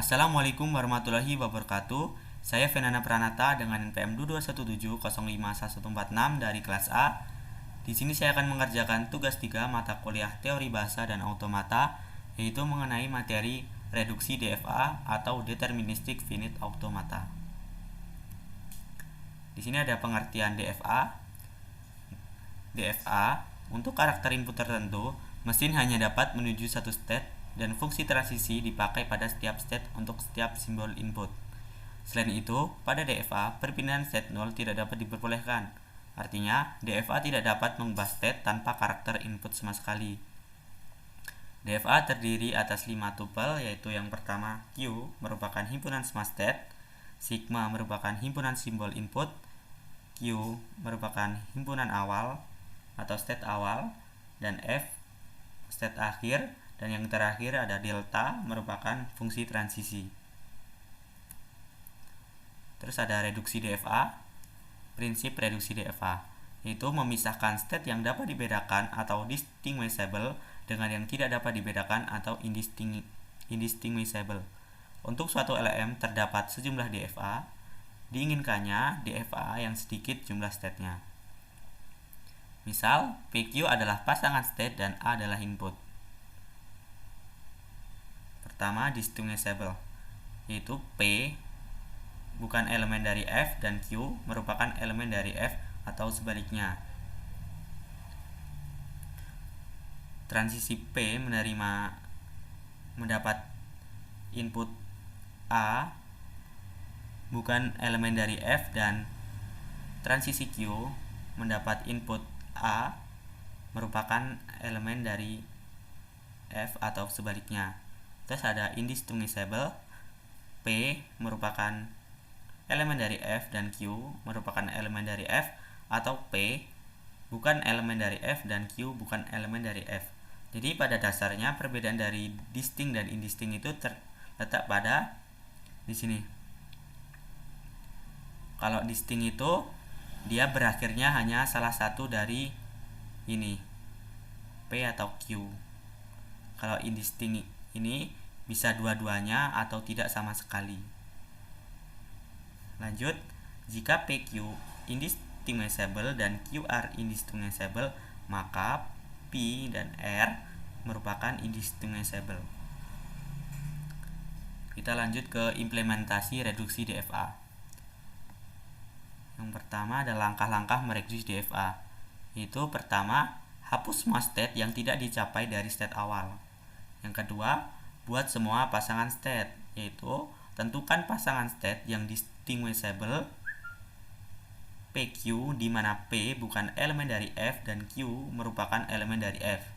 Assalamualaikum warahmatullahi wabarakatuh. Saya Fenana Pranata dengan NPM 221705146 dari kelas A. Di sini saya akan mengerjakan tugas 3 mata kuliah Teori Bahasa dan Automata, yaitu mengenai materi reduksi DFA atau Deterministic Finite Automata. Di sini ada pengertian DFA. DFA, untuk karakter input tertentu, mesin hanya dapat menuju satu state dan fungsi transisi dipakai pada setiap state untuk setiap simbol input. Selain itu, pada DFA, perpindahan state 0 tidak dapat diperbolehkan. Artinya, DFA tidak dapat mengubah state tanpa karakter input sama sekali. DFA terdiri atas 5 tupel, yaitu yang pertama Q merupakan himpunan semua state, sigma merupakan himpunan simbol input, Q merupakan himpunan awal atau state awal, dan F state akhir, dan yang terakhir ada delta merupakan fungsi transisi. Terus ada reduksi DFA. Prinsip reduksi DFA yaitu memisahkan state yang dapat dibedakan atau distinguishable dengan yang tidak dapat dibedakan atau indistinguishable. Untuk suatu LM terdapat sejumlah DFA, diinginkannya DFA yang sedikit jumlah state-nya. Misal, PQ adalah pasangan state dan A adalah input. Pertama, distinguishable, yaitu P bukan elemen dari F dan Q merupakan elemen dari F atau sebaliknya. Transisi P mendapat input A bukan elemen dari F, dan transisi Q mendapat input A merupakan elemen dari F atau sebaliknya. Terus ada indistinguishable, P merupakan elemen dari F dan Q merupakan elemen dari F, atau P bukan elemen dari F dan Q bukan elemen dari F. Jadi pada dasarnya perbedaan dari distinct dan indistinct itu terletak pada di sini. Kalau distinct itu dia berakhirnya hanya salah satu dari ini, P atau Q. Kalau indistinct ini bisa dua-duanya atau tidak sama sekali. Lanjut, jika PQ indistinguishable dan QR indistinguishable, maka P dan R merupakan indistinguishable. Kita lanjut ke implementasi reduksi DFA. Yang pertama ada langkah-langkah mereduksi DFA, yaitu pertama, hapus semua state yang tidak dicapai dari state awal. Yang kedua, buat semua pasangan state, yaitu tentukan pasangan state yang distinguishable PQ di mana P bukan elemen dari F dan Q merupakan elemen dari F.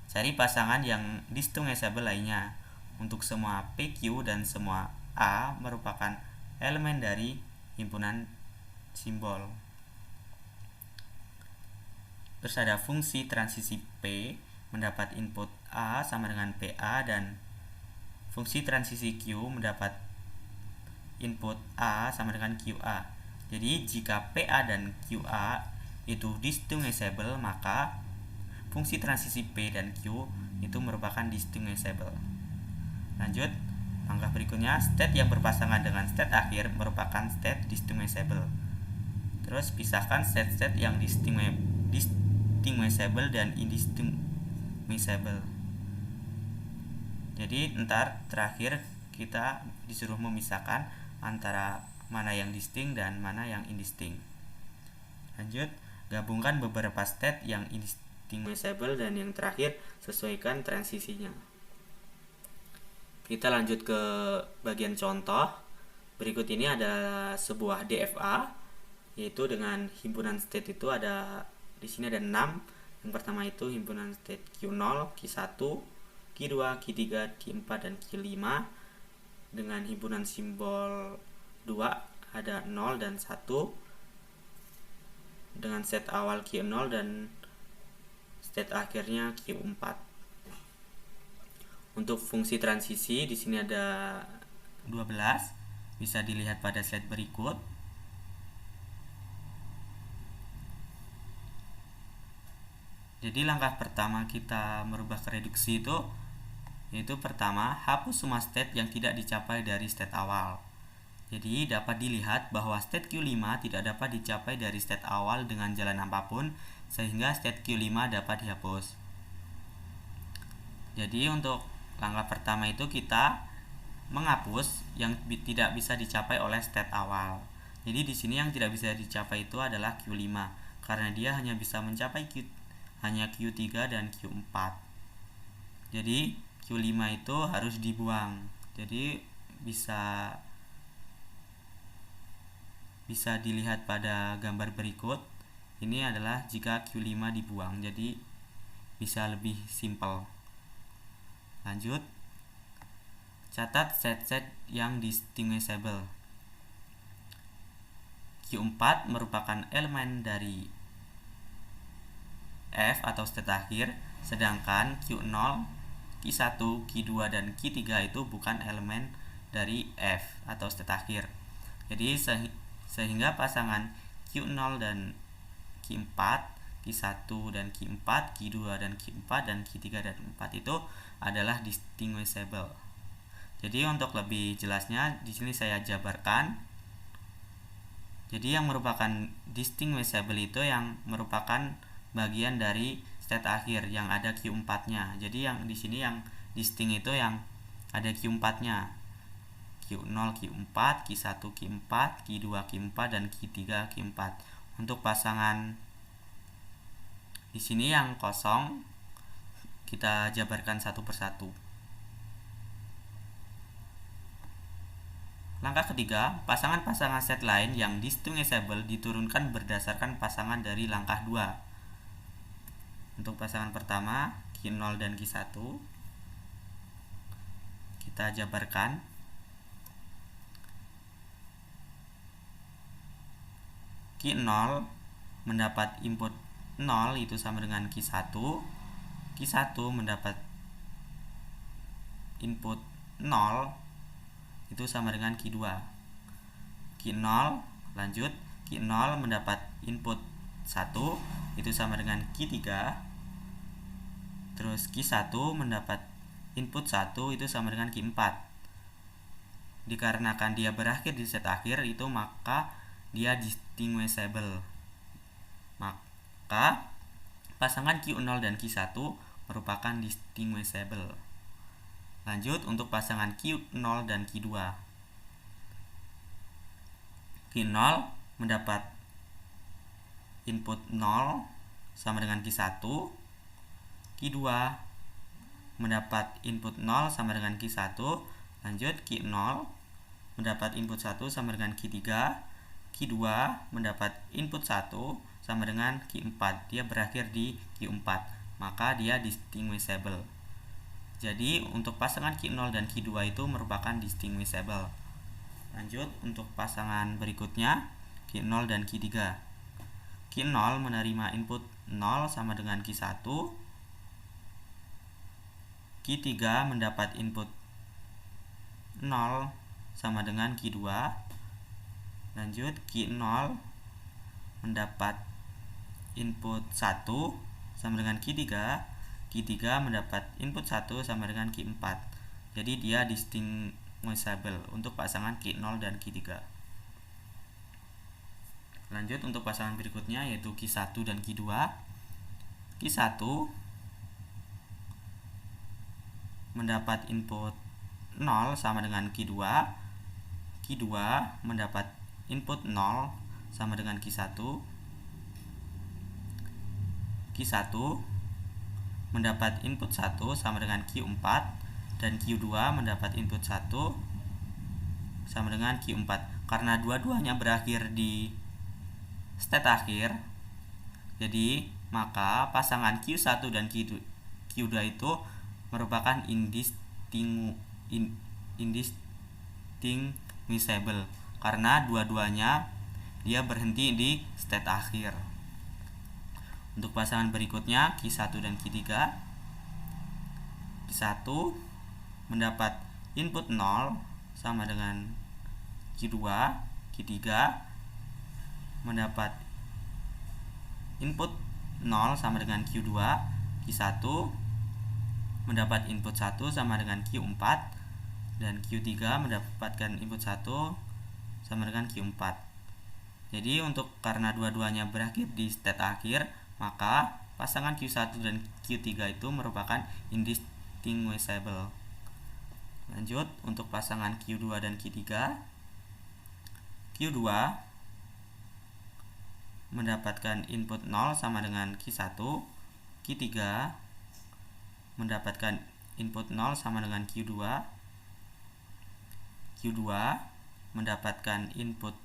Cari pasangan yang distinguishable lainnya untuk semua PQ dan semua A merupakan elemen dari himpunan simbol. Terus ada fungsi transisi P mendapat input A sama dengan PA, dan fungsi transisi Q mendapat input A sama dengan QA. Jadi jika PA dan QA itu distinguishable, maka fungsi transisi P dan Q itu merupakan distinguishable. Lanjut, langkah berikutnya, state yang berpasangan dengan state akhir merupakan state distinguishable. Terus pisahkan state-state yang distinguishable dan indistinguishable. Jadi ntar terakhir kita disuruh memisahkan antara mana yang distinct dan mana yang indistinct. Lanjut, gabungkan beberapa state yang indistinguishable dan yang terakhir sesuaikan transisinya. Kita lanjut ke bagian contoh. Berikut ini ada sebuah DFA, yaitu dengan himpunan state itu ada di sini ada 6. Yang pertama itu himpunan state Q0, Q1, Q2, Q3, Q4 dan Q5 dengan himpunan simbol 2 ada 0 dan 1 dengan set awal Q0 dan state akhirnya Q4. Untuk fungsi transisi di sini ada 12, bisa dilihat pada slide berikut. Jadi langkah pertama kita merubah ke reduksi itu yaitu pertama, hapus semua state yang tidak dicapai dari state awal. Jadi dapat dilihat bahwa state Q5 tidak dapat dicapai dari state awal dengan jalan apapun, sehingga state Q5 dapat dihapus. Jadi untuk langkah pertama itu kita menghapus yang tidak bisa dicapai oleh state awal. Jadi di sini yang tidak bisa dicapai itu adalah Q5 karena dia hanya bisa mencapai hanya Q3 dan Q4. Jadi Q5 itu harus dibuang. Jadi bisa dilihat pada gambar berikut. Ini adalah jika Q5 dibuang. Jadi bisa lebih simpel. Lanjut. Catat set-set yang distinguishable. Q4 merupakan elemen dari F atau state akhir, sedangkan Q0, Q1, Q2, dan Q3 itu bukan elemen dari F atau state akhir. Jadi sehingga pasangan Q0 dan Q4, Q1 dan Q4, Q2 dan Q4, dan Q3 dan 4 itu adalah distinguishable. Jadi untuk lebih jelasnya di sini saya jabarkan. Jadi yang merupakan distinguishable itu yang merupakan bagian dari state akhir yang ada Q4-nya. Jadi yang di sini yang distinct itu yang ada Q4-nya. Q0 Q4, Q1 Q4, Q2 Q4, dan Q3 Q4. Untuk pasangan di sini yang kosong kita jabarkan satu persatu. Langkah ketiga, pasangan-pasangan set lain yang distinguishable diturunkan berdasarkan pasangan dari langkah 2. Untuk pasangan pertama, Q0 dan Q1 kita jabarkan. Q0 mendapat input 0 itu sama dengan Q1. Q1 mendapat input 0 itu sama dengan Q2. Q0 lanjut, Q0 mendapat input 1 itu sama dengan Q3. Terus Q1 mendapat input 1 itu sama dengan Q4. Dikarenakan dia berakhir di set akhir itu maka dia distinguishable. Maka pasangan Q0 dan Q1 merupakan distinguishable. Lanjut untuk pasangan Q0 dan Q2. Q0 mendapat input 0 sama dengan Q1. Q2 mendapat input 0 sama dengan Q1. Lanjut Q0 mendapat input 1 sama dengan Q3. Q2 mendapat input 1 sama dengan Q4. Dia berakhir di Q4. Maka dia distinguishable. Jadi untuk pasangan Q0 dan Q2 itu merupakan distinguishable. Lanjut untuk pasangan berikutnya Q0 dan Q3. Q0 menerima input 0 sama dengan Q1. Q3 mendapat input 0 sama dengan Q2. Lanjut Q0 mendapat input 1 sama dengan Q3. Q3 mendapat input 1 sama dengan Q4. Jadi dia distinguishable untuk pasangan Q0 dan Q3. Lanjut untuk pasangan berikutnya yaitu Q1 dan Q2. Q1 mendapat input 0 sama dengan Q2. Q2 mendapat input 0 sama dengan Q1. Q1 mendapat input 1 sama dengan Q4 dan Q2 mendapat input 1 sama dengan Q4. Karena dua-duanya berakhir di state akhir, jadi maka pasangan Q1 dan Q2 itu merupakan indistinguishable karena dua-duanya dia berhenti di state akhir. Untuk pasangan berikutnya Q1 dan Q3. Q1 mendapat input 0 sama dengan Q2. Q3 mendapat input 0 sama dengan Q2. Q1 mendapat input 1 sama dengan Q4 dan Q3 mendapatkan input 1 sama dengan Q4. Jadi karena dua-duanya berakhir di state akhir, maka pasangan Q1 dan Q3 itu merupakan indistinguishable. Lanjut untuk pasangan Q2 dan Q3. Q2 mendapatkan input 0 sama dengan Q1, Q3 mendapatkan input 0 sama dengan Q2, Q2 mendapatkan input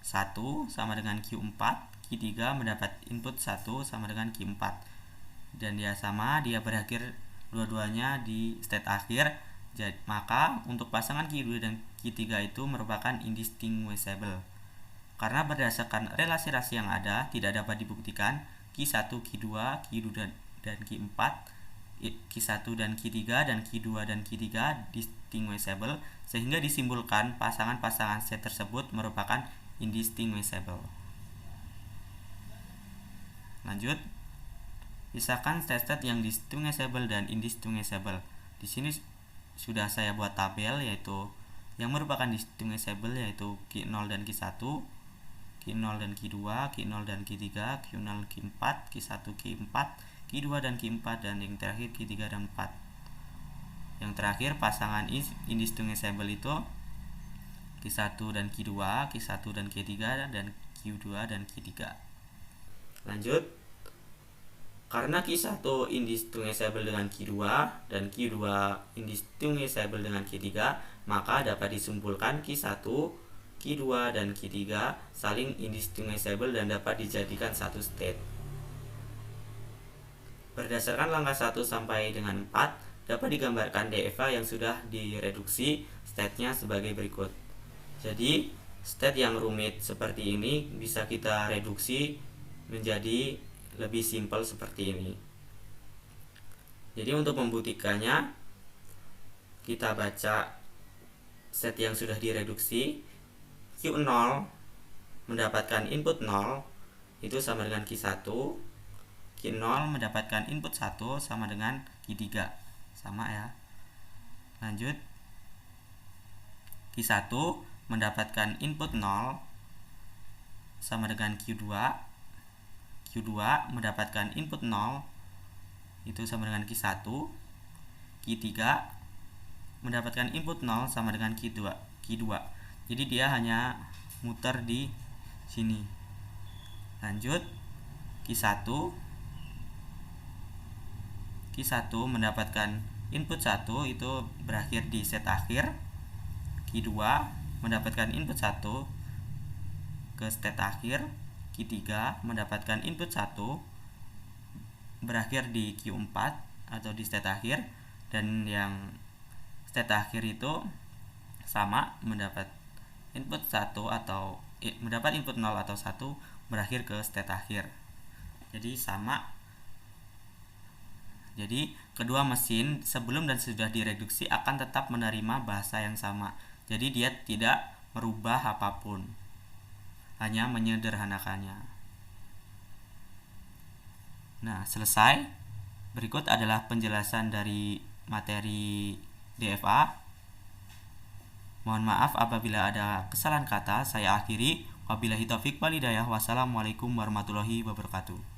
1 sama dengan Q4, Q3 mendapat input 1 sama dengan Q4. Dan dia berakhir dua-duanya di state akhir. Maka untuk pasangan Q2 dan Q3 itu merupakan indistinguishable. Karena berdasarkan relasi-relasi yang ada, tidak dapat dibuktikan Q1, Q2, Q2 dan Q4, Q1 dan Q3 dan Q2 dan Q3 distinguishable, sehingga disimpulkan pasangan-pasangan set tersebut merupakan indistinguishable. Lanjut, pisahkan state-state yang distinguishable dan indistinguishable. Di sini sudah saya buat tabel, yaitu yang merupakan distinguishable yaitu Q0 dan Q1, Q0 dan Q2, Q0 dan Q3, Q0 Q4, Q1 Q4, Q2 dan Q4, dan yang terakhir Q3 dan 4. Yang terakhir pasangan indistinguishable itu Q1 dan Q2, Q1 dan Q3, dan Q2 dan Q3. Lanjut, karena Q1 indistinguishable dengan Q2 dan Q2 indistinguishable dengan Q3, maka dapat disimpulkan Q1, Q2 dan Q3 saling indistinguishable dan dapat dijadikan satu state. Berdasarkan langkah 1 sampai dengan 4, dapat digambarkan DFA yang sudah direduksi state-nya sebagai berikut. Jadi, state yang rumit seperti ini bisa kita reduksi menjadi lebih simpel seperti ini. Jadi untuk membuktikannya, kita baca set yang sudah direduksi. Q0 mendapatkan input 0 itu sama dengan Q1, Q0 mendapatkan input 1 sama dengan Q3, sama ya. Lanjut, Q1 mendapatkan input 0 sama dengan Q2, Q2 mendapatkan input 0 itu sama dengan Q1, Q3 mendapatkan input 0 sama dengan Q2. Jadi dia hanya muter di sini. Lanjut, Q1 mendapatkan input 1 itu berakhir di set akhir. Q2 mendapatkan input 1 ke state akhir. Q3 mendapatkan input 1 berakhir di Q4 atau di state akhir, dan yang state akhir itu sama mendapat input 1 atau mendapat input 0 atau 1 berakhir ke state akhir. Jadi sama. Jadi kedua mesin sebelum dan sesudah direduksi akan tetap menerima bahasa yang sama. Jadi dia tidak merubah apapun, hanya menyederhanakannya. Nah, selesai. Berikut adalah penjelasan dari materi DFA. Mohon maaf apabila ada kesalahan kata. Saya akhiri. Wabillahi taufiq wal hidayah. Wassalamualaikum warahmatullahi wabarakatuh.